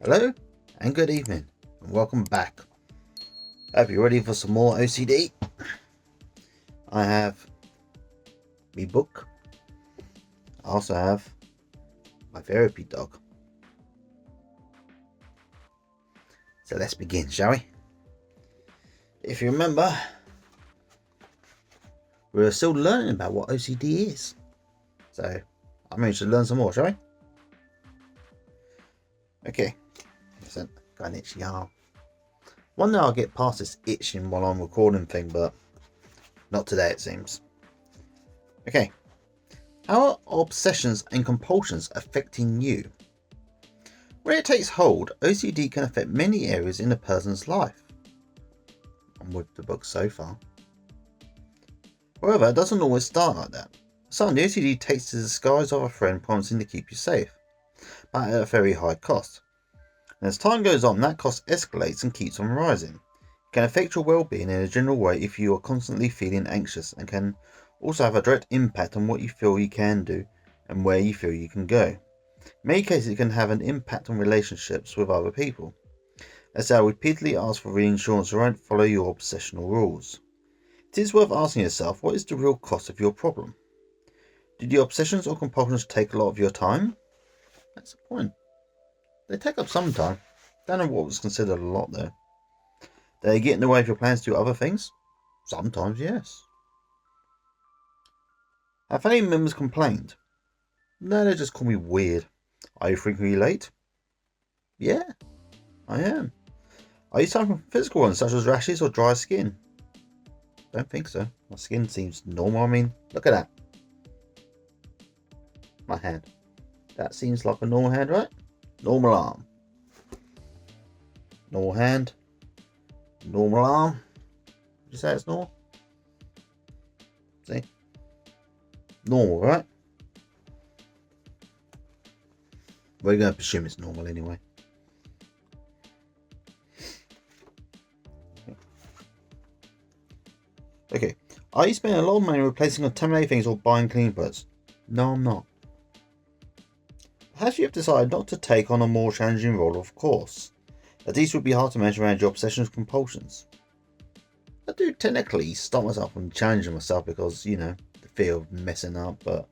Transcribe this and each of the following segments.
Hello and good evening and welcome back. Hope you're ready for some more OCD. I have my book. I also have my therapy dog. So let's begin, shall we? If you remember, we're still learning about what OCD is. So I'm ready to learn some more, shall we? Okay. Listen, got an itchy arm. One day I'll get past this itching while I'm recording thing, but not today it seems. Okay. How are obsessions and compulsions affecting you? When it takes hold, OCD can affect many areas in a person's life. I'm with the book so far. However, it doesn't always start like that. Suddenly, OCD takes the disguise of a friend promising to keep you safe, but at a very high cost. And as time goes on, that cost escalates and keeps on rising. It can affect your well-being in a general way if you are constantly feeling anxious, and can also have a direct impact on what you feel you can do and where you feel you can go. In many cases, it can have an impact on relationships with other people, as they will repeatedly ask for reassurance or won't follow your obsessional rules. It is worth asking yourself, what is the real cost of your problem? Did your obsessions or compulsions take a lot of your time? That's the point. They take up some time. Don't know what was considered a lot though. Do they get in the way of your plans to do other things? Sometimes, yes. Have family members complained? No, they just call me weird. Are you frequently late? Yeah, I am. Are you suffering from physical ones such as rashes or dry skin? Don't think so. My skin seems normal. I mean, look at that. My hand. That seems like a normal hand, right? Normal arm. Normal hand. Normal arm. Did you say it's normal? See? Normal, right? We're going to presume it's normal anyway. Okay. Are you spending a lot of money replacing contaminated things or buying clean products? No, I'm not. Perhaps you have decided not to take on a more challenging role, of course, as these would be hard to manage around your obsessions and compulsions. I do technically stop myself from challenging myself because, the fear of messing up, but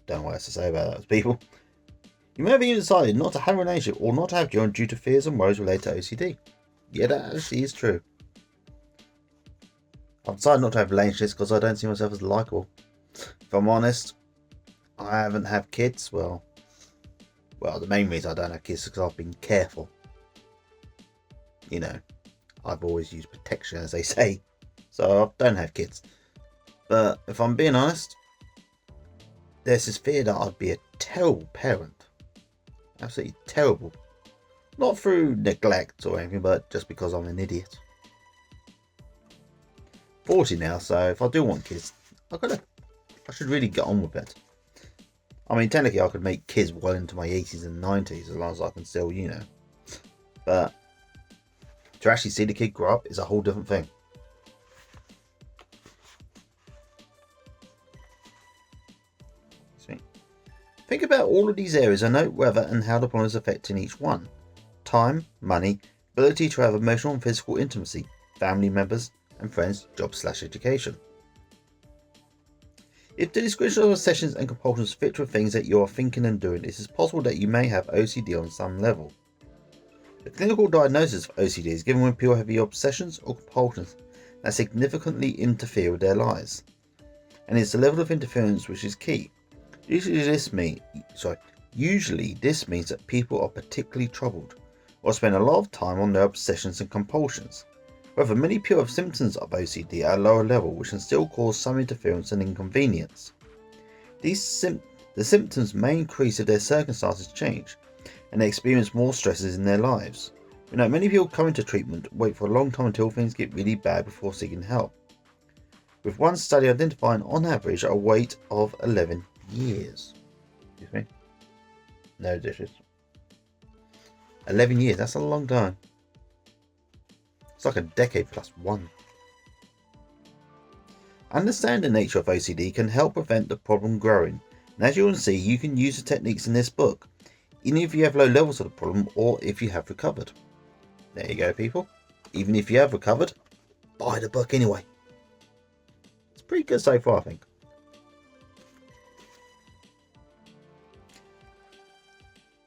don't know what else to say about those people. You may have even decided not to have a relationship or not to have children due to fears and worries related to OCD. Yeah, that actually is true. I've decided not to have relationships because I don't see myself as likable. If I'm honest, I haven't had kids. Well, the main reason I don't have kids is because I've been careful. I've always used protection, as they say. So I don't have kids. But if I'm being honest, there's this fear that I'd be a terrible parent. Absolutely terrible. Not through neglect or anything, but just because I'm an idiot. 40 now, so if I do want kids, I should really get on with it. I mean, technically I could make kids well into my 80s and 90s as long as I can still, But to actually see the kid grow up is a whole different thing. Think about all of these areas and note whether and how the problem is affecting each one. Time, money, ability to have emotional and physical intimacy, family members and friends, job/education. If the description of obsessions and compulsions fit with things that you are thinking and doing, it is possible that you may have OCD on some level. The clinical diagnosis of OCD is given when people have obsessions or compulsions that significantly interfere with their lives, and it's the level of interference which is key. Usually this means that people are particularly troubled or spend a lot of time on their obsessions and compulsions. However, many people have symptoms of OCD at a lower level which can still cause some interference and inconvenience. The symptoms may increase if their circumstances change and they experience more stresses in their lives. We know many people come into treatment, wait for a long time until things get really bad before seeking help, with one study identifying on average a wait of 11 years. Excuse me. No dishes. 11 years, that's a long time. It's like a decade plus one. Understanding the nature of OCD can help prevent the problem growing, and as you will see, you can use the techniques in this book. even if you have low levels of the problem or if you have recovered. There you go, people. Even if you have recovered, buy the book anyway. It's pretty good so far, I think.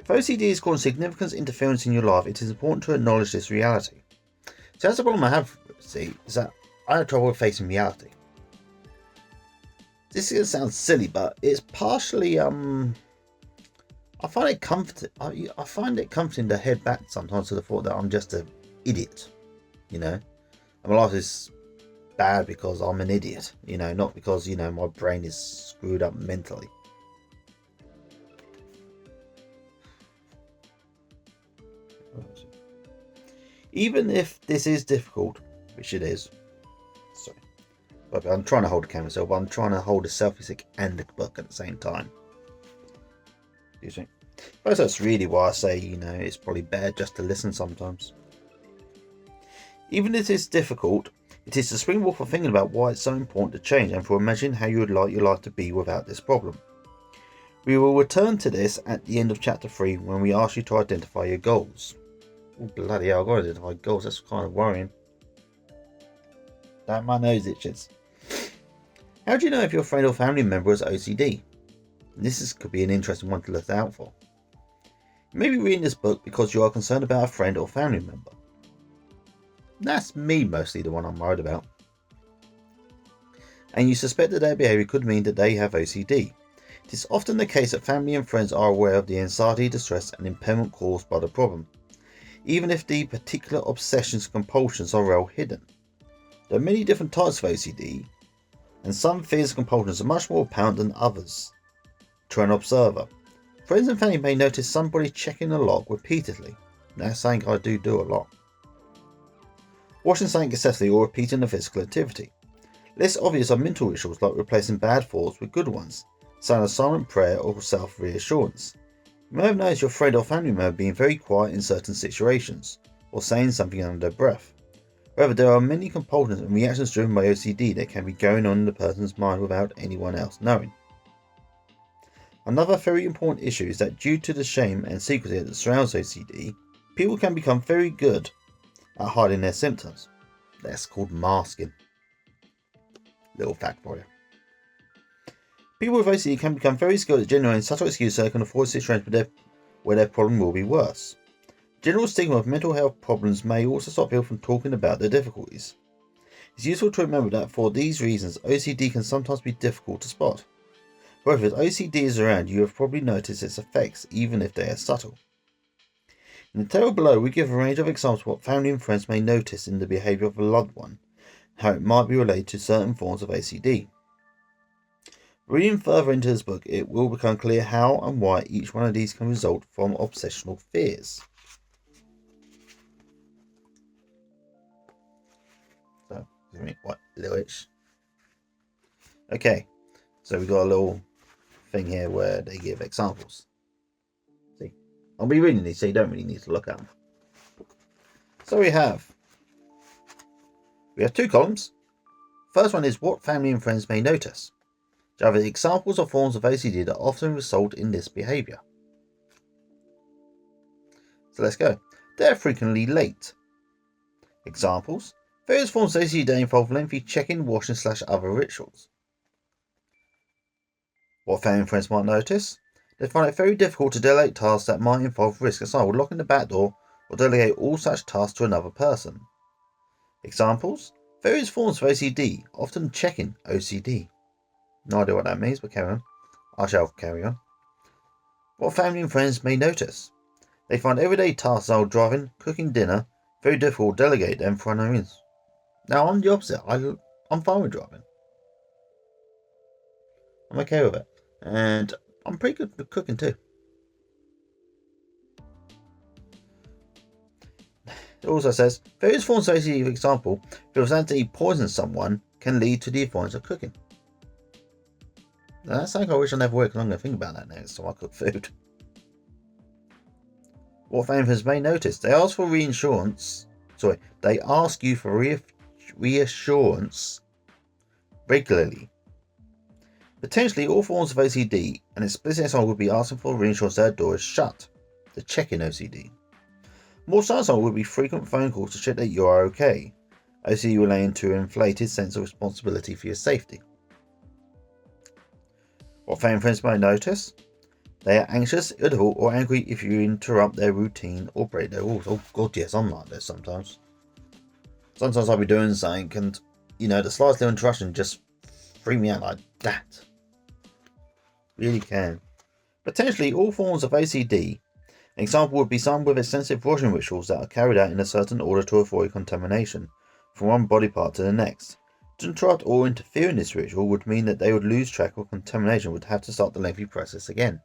If OCD is causing significant interference in your life, it is important to acknowledge this reality. So that's the problem I have, is that I have trouble facing reality. This is going to sound silly, but it's partially, I find it comforting. I find it comforting to head back sometimes to the thought that I'm just an idiot, and my life is bad because I'm an idiot, not because, my brain is screwed up mentally. Even if this is difficult, which it is, sorry, but I'm trying to hold the camera so, but I'm trying to hold a selfie stick and the book at the same time. Excuse me. But that's really why I say, it's probably better just to listen sometimes. Even if it's difficult, it is the springboard for thinking about why it's so important to change and for imagining how you would like your life to be without this problem. We will return to this at the end of chapter 3 when we ask you to identify your goals. Oh, bloody hell, I've got to identify goals, that's kind of worrying. Damn, my nose itches. How do you know if your friend or family member has OCD? Could be an interesting one to look out for. You may be reading this book because you are concerned about a friend or family member. That's me mostly the one I'm worried about. And you suspect that their behaviour could mean that they have OCD. It is often the case that family and friends are aware of the anxiety, distress and impairment caused by the problem, even if the particular obsessions and compulsions are well hidden. There are many different types of OCD, and some fears and compulsions are much more apparent than others to an observer. Friends and family may notice somebody checking a log repeatedly. That's something I do a lot. Watching something excessively or repeating a physical activity. Less obvious are mental rituals like replacing bad thoughts with good ones, saying a silent prayer or self-reassurance. You may have noticed your friend or family member being very quiet in certain situations, or saying something under their breath. However, there are many compulsions and reactions driven by OCD that can be going on in the person's mind without anyone else knowing. Another very important issue is that due to the shame and secrecy that surrounds OCD, people can become very good at hiding their symptoms. That's called masking. Little fact for you. People with OCD can become very skilled at generating subtle excuses so they can avoid situations where their problem will be worse. General stigma of mental health problems may also stop people from talking about their difficulties. It's useful to remember that for these reasons, OCD can sometimes be difficult to spot. However, if OCD is around, you have probably noticed its effects, even if they are subtle. In the table below, we give a range of examples of what family and friends may notice in the behaviour of a loved one, how it might be related to certain forms of OCD. Reading further into this book, it will become clear how and why each one of these can result from obsessional fears. So, what, little itch? Okay, so we've got a little thing here where they give examples. See, I'll be reading these so you don't really need to look at them. So we have 2 columns. First one is what family and friends may notice. The other examples of forms of OCD that often result in this behaviour. So let's go. They're frequently late. Examples. Various forms of OCD involve lengthy checking, washing / other rituals. What family and friends might notice. They find it very difficult to delegate tasks that might involve risk, as with locking the back door or delegate all such tasks to another person. Examples. Various forms of OCD, often checking OCD. No idea what that means, but carry on. I shall carry on. What family and friends may notice. They find everyday tasks such as driving, cooking dinner, very difficult to delegate them for unknown reasons. Now I'm the opposite. I'm fine with driving. I'm okay with it. And I'm pretty good at cooking too. It also says, various forms of OCD, for example, if you accidentally poison someone, can lead to the avoidance of cooking. Now, that's something I wish I never would, because I'm going to think about that next time I cook food. What family may notice. They ask for reassurance. They ask you for reassurance regularly. Potentially all forms of OCD, an explicit example would be asking for reassurance that their door is shut. the check-in OCD. More satisfying would be frequent phone calls to check that you are okay. OCD relating to an inflated sense of responsibility for your safety. What family friends may notice? They are anxious, irritable, or angry if you interrupt their routine or break their rules. Oh god, yes, I'm like this sometimes. Sometimes I'll be doing something and, the slightest little interruption just freak me out like that. Really can. Potentially all forms of OCD. An example would be some with extensive washing rituals that are carried out in a certain order to avoid contamination from one body part to the next. To interrupt or interfere in this ritual would mean that they would lose track of contamination, would have to start the lengthy process again.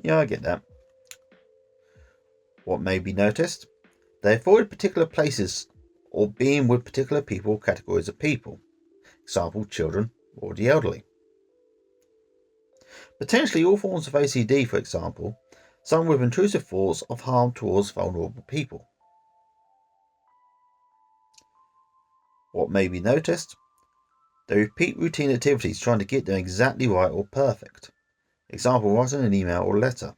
Yeah, I get that. What may be noticed? They avoid particular places or being with particular people or categories of people. Example, children or the elderly. Potentially all forms of OCD, for example, some with intrusive thoughts of harm towards vulnerable people. What may be noticed? They repeat routine activities trying to get them exactly right or perfect. Example, writing an email or letter.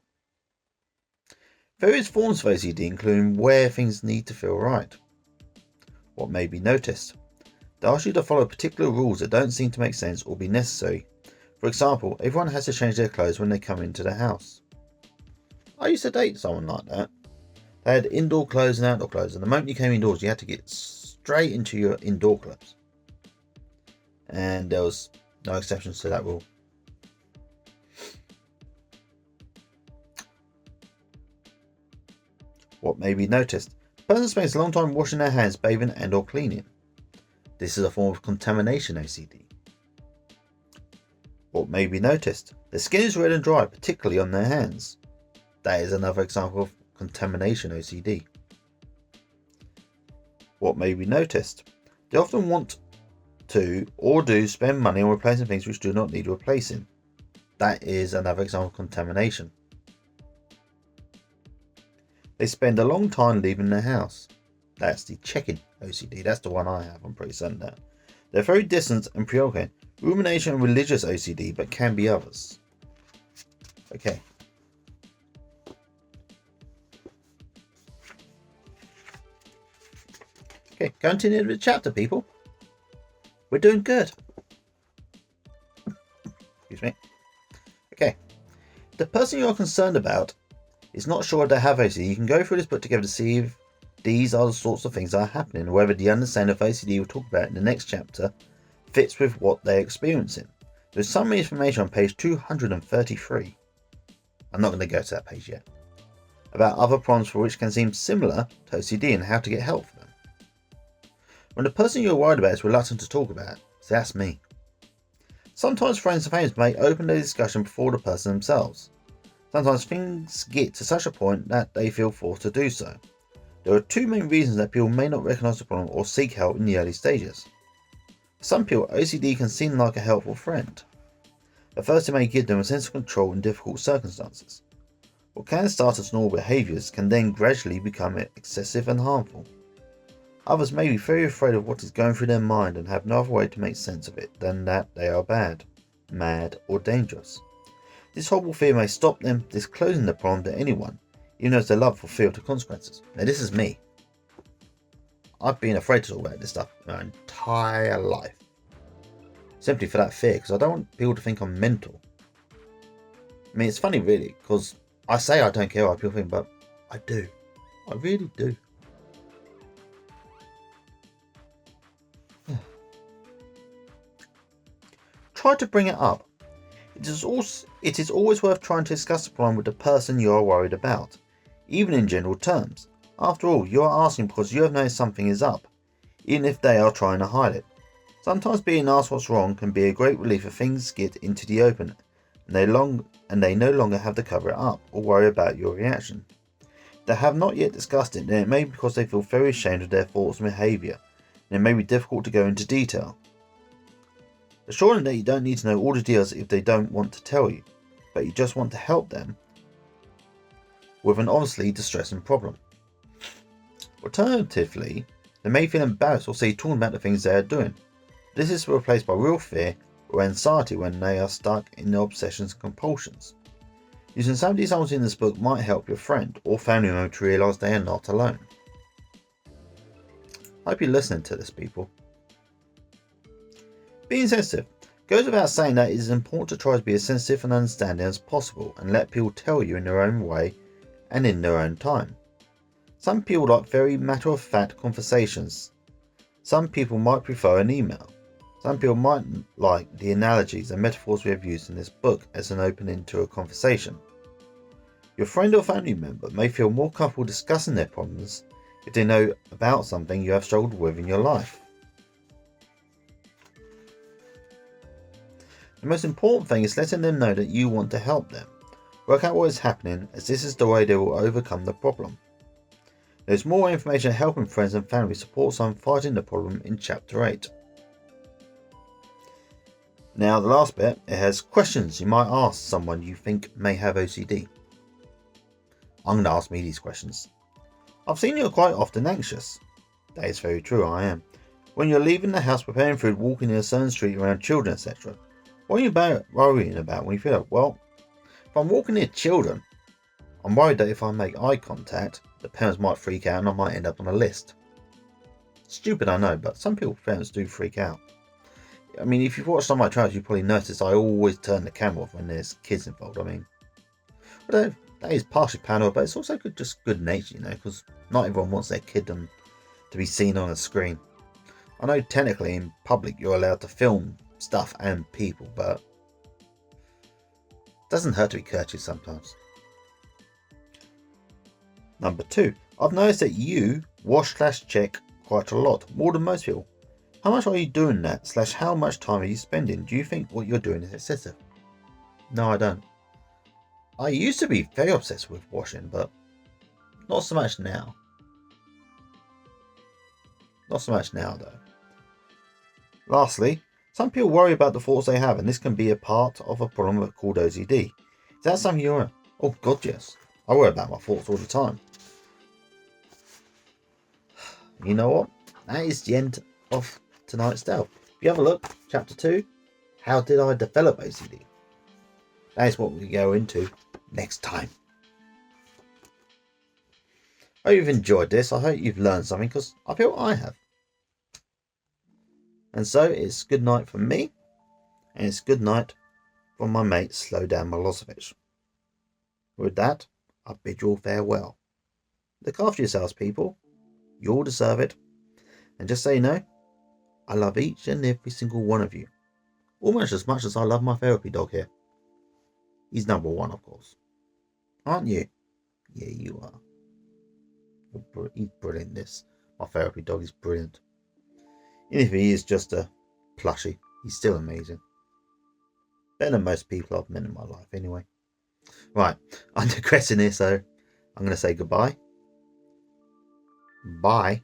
Various forms of OCD, including where things need to feel right. What may be noticed? They ask you to follow particular rules that don't seem to make sense or be necessary. For example, everyone has to change their clothes when they come into the house. I used to date someone like that. They had indoor clothes and outdoor clothes, and the moment you came indoors, you had to get straight into your indoor clothes. And there was no exceptions to that rule. What may be noticed? The person spends a long time washing their hands, bathing and or cleaning. This is a form of contamination OCD. What may be noticed? Their skin is red and dry, particularly on their hands. That is another example of contamination OCD. What may be noticed? They often want to or do spend money on replacing things which do not need replacing. That is another example of contamination. They spend a long time leaving their house. That's the check-in OCD. That's the one I have. I'm pretty certain that. They're very distant and preoccupied. Rumination and religious OCD, but can be others. Okay. Okay, continue with the chapter, people. We're doing good. Excuse me. Okay. The person you're concerned about is not sure they have OCD. You can go through this book together to see if these are the sorts of things that are happening, or whether the understanding of OCD we'll talk about in the next chapter fits with what they're experiencing. There's some information on page 233. I'm not going to go to that page yet. About other problems for which can seem similar to OCD and how to get help for them. When the person you're worried about is reluctant to talk about it, so that's me. Sometimes friends and family may open the discussion before the person themselves. Sometimes things get to such a point that they feel forced to do so. There are two main reasons that people may not recognise the problem or seek help in the early stages. For some people, OCD can seem like a helpful friend. At first, it may give them a sense of control in difficult circumstances. What can start as normal behaviours can then gradually become excessive and harmful. Others may be very afraid of what is going through their mind and have no other way to make sense of it than that they are bad, mad, or dangerous. This horrible fear may stop them disclosing the problem to anyone, even as their love will feel the consequences. Now, this is me. I've been afraid to talk about this stuff my entire life. Simply for that fear, because I don't want people to think I'm mental. I mean, it's funny really, because I say I don't care what people think, but I do. I really do. Try to bring it up. It is always worth trying to discuss the problem with the person you are worried about, even in general terms. After all, you are asking because you have noticed something is up, even if they are trying to hide it. Sometimes being asked what's wrong can be a great relief if things get into the open, and they no longer have to cover it up or worry about your reaction. If they have not yet discussed it, then it may be because they feel very ashamed of their thoughts and behaviour, and it may be difficult to go into detail. Assure them that you don't need to know all the details if they don't want to tell you, but you just want to help them with an obviously distressing problem. Alternatively, they may feel embarrassed or say talking about the things they are doing. This is replaced by real fear or anxiety when they are stuck in their obsessions and compulsions. Using some of the examples in this book might help your friend or family member to realise they are not alone. I hope you're listening to this, people. Being sensitive goes without saying that it is important to try to be as sensitive and understanding as possible and let people tell you in their own way and in their own time. Some people like very matter-of-fact conversations. Some people might prefer an email. Some people might like the analogies and metaphors we have used in this book as an opening to a conversation. Your friend or family member may feel more comfortable discussing their problems if they know about something you have struggled with in your life. The most important thing is letting them know that you want to help them. Work out what is happening, as this is the way they will overcome the problem. There's more information on helping friends and family support someone fighting the problem in Chapter 8. Now the last bit, it has questions you might ask someone you think may have OCD. I'm going to ask me these questions. I've seen you're quite often anxious. That is very true, I am. When you're leaving the house, preparing food, walking in a certain street around children, etc. What are you worrying about when you feel like, well, if I'm walking near children, I'm worried that if I make eye contact, the parents might freak out and I might end up on a list. Stupid, I know, but some parents do freak out. I mean, if you've watched some of my trials, you probably noticed I always turn the camera off when there's kids involved. I mean, that is partially paranoid, but it's also just good nature, because not everyone wants their kid to be seen on a screen. I know technically in public you're allowed to film stuff and people, but it doesn't hurt to be courteous sometimes. Number 2, I've noticed that you wash/check quite a lot, more than most people. How much are you doing that, / how much time are you spending? Do you think what you're doing is excessive? No, I don't. I used to be very obsessed with washing, but not so much now. Not so much now, though. Lastly, some people worry about the thoughts they have, and this can be a part of a problem called OCD. Is that something you're in? Oh, God, yes. I worry about my thoughts all the time. You know what? That is the end of tonight's tale. If you have a look, Chapter 2, How Did I Develop OCD? That is what we go into next time. I hope you've enjoyed this. I hope you've learned something, because I feel I have. And so it's good night from me, and it's good night from my mate Slodan Milosevic. With that, I bid you all farewell. Look after yourselves, people. You all deserve it. And just so you know, I love each and every single one of you. Almost as much as I love my therapy dog here. He's number 1, of course. Aren't you? Yeah, you are. He's brilliant, my therapy dog is brilliant. Even if he is just a plushie, he's still amazing. Better than most people I've met in my life, anyway. Right, I'm digressing here, so I'm going to say goodbye. Bye.